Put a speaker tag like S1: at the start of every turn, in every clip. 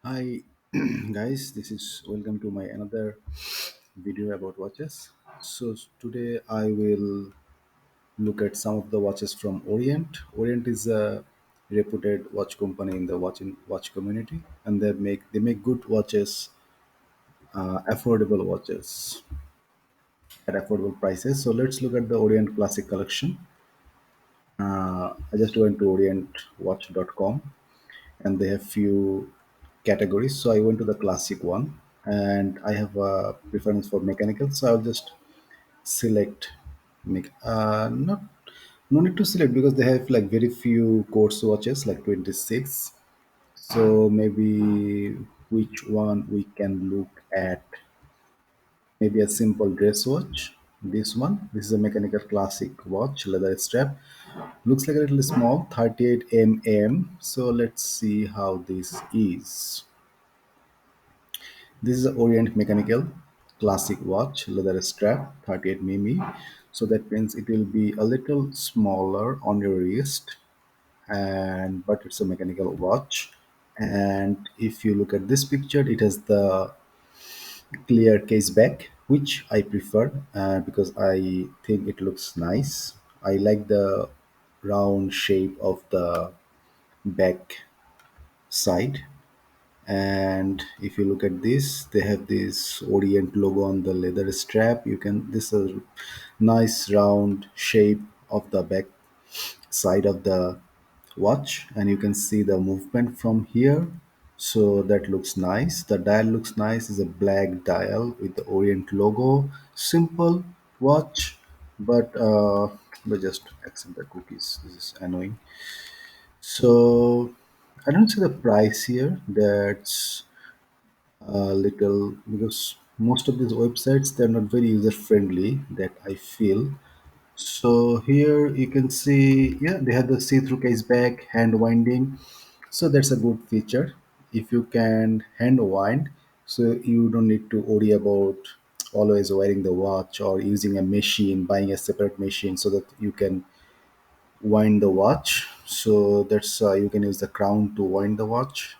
S1: Hi guys, this is welcome to my another video about watches. Today I will look at some of the watches from Orient. Orient is a reputed watch company in the watch community, and they make good watches, affordable watches at affordable prices. So let's look at the Orient Classic collection. I just went to orientwatch.com and they have few categories. So I went to the classic one and I have a preference for mechanical. So I'll just select not no need to select because they have like very few quartz watches, like 26. So maybe which one we can look at? Maybe a simple dress watch. This is a mechanical classic watch, leather strap. Looks like a little small, 38 mm. So let's see how this is. This is an Orient Mechanical classic watch, leather strap, 38 mm. So that means it will be a little smaller on your wrist, and but it's a mechanical watch. And if you look at this picture, it has the clear case back, which I prefer because I think it looks nice. I like the round shape of the back side. And if you look at this, they have this Orient logo on the leather strap. You can this is a nice round shape of the back side of the watch, and you can see the movement from here. So that looks nice. The dial looks nice. Is a black dial with the Orient logo. Simple watch, but but just accept the cookies. This is annoying. So I don't see the price here. That's a little because most of these websites they're not very user friendly, that I feel. So here you can see, yeah, they have the see-through case back, hand winding. So that's a good feature. If you can hand wind, so you don't need to worry about always wearing the watch or using a machine, buying a separate machine so that you can wind the watch. So that's you can use the crown to wind the watch.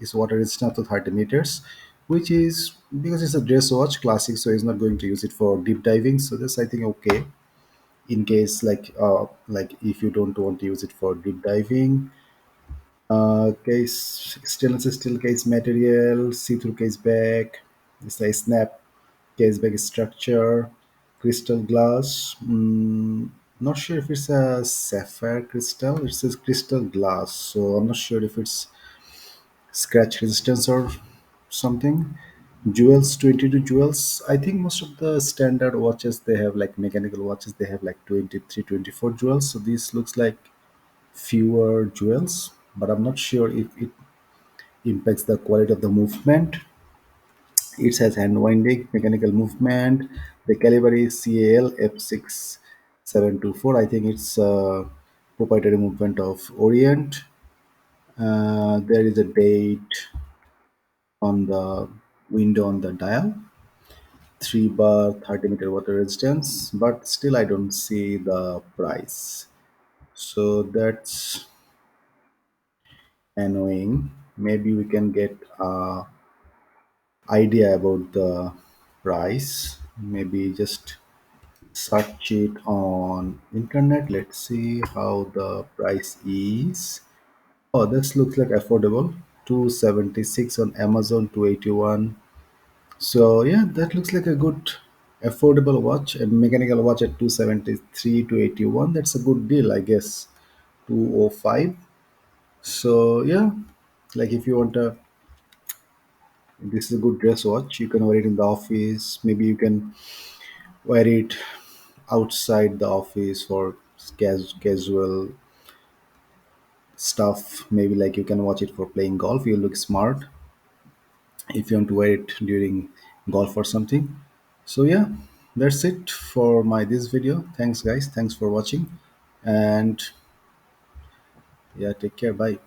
S1: It's water resistant up to 30 meters, which is because it's a dress watch classic, so it's not going to use it for deep diving. So that's I think okay. In case like if you don't want to use it for deep diving, case stainless steel case material, see-through case back. It's a snap case back structure, crystal glass. Not sure if it's a sapphire crystal. It says crystal glass, so I'm not sure if it's scratch resistance or something. Jewels, 22 jewels. I think most of the standard watches they have, like mechanical watches, they have like 23, 24 jewels. So this looks like fewer jewels, but I'm not sure if it impacts the quality of the movement. It has hand winding, mechanical movement. The caliber is CAL F6724. I think it's proprietary movement of Orient. There is a date on the window on the dial, 3 bar, 30-meter water resistance, but still I don't see the price. So that's annoying. Maybe we can get a idea about the price. Maybe just search it on internet. Let's see how the price is. Oh, this looks like affordable. 276 on Amazon, 281. So yeah, that looks like a good affordable watch. A mechanical watch at 273 to 81. That's a good deal, I guess. 205. So yeah, like if you want a this is a good dress watch. You can wear it in the office. Maybe you can wear it outside the office for casual stuff. Maybe like you can watch it for playing golf. You look smart if you want to wear it during golf or something. So yeah, that's it for my this video. Thanks guys. Thanks for watching, and yeah, take care. Bye.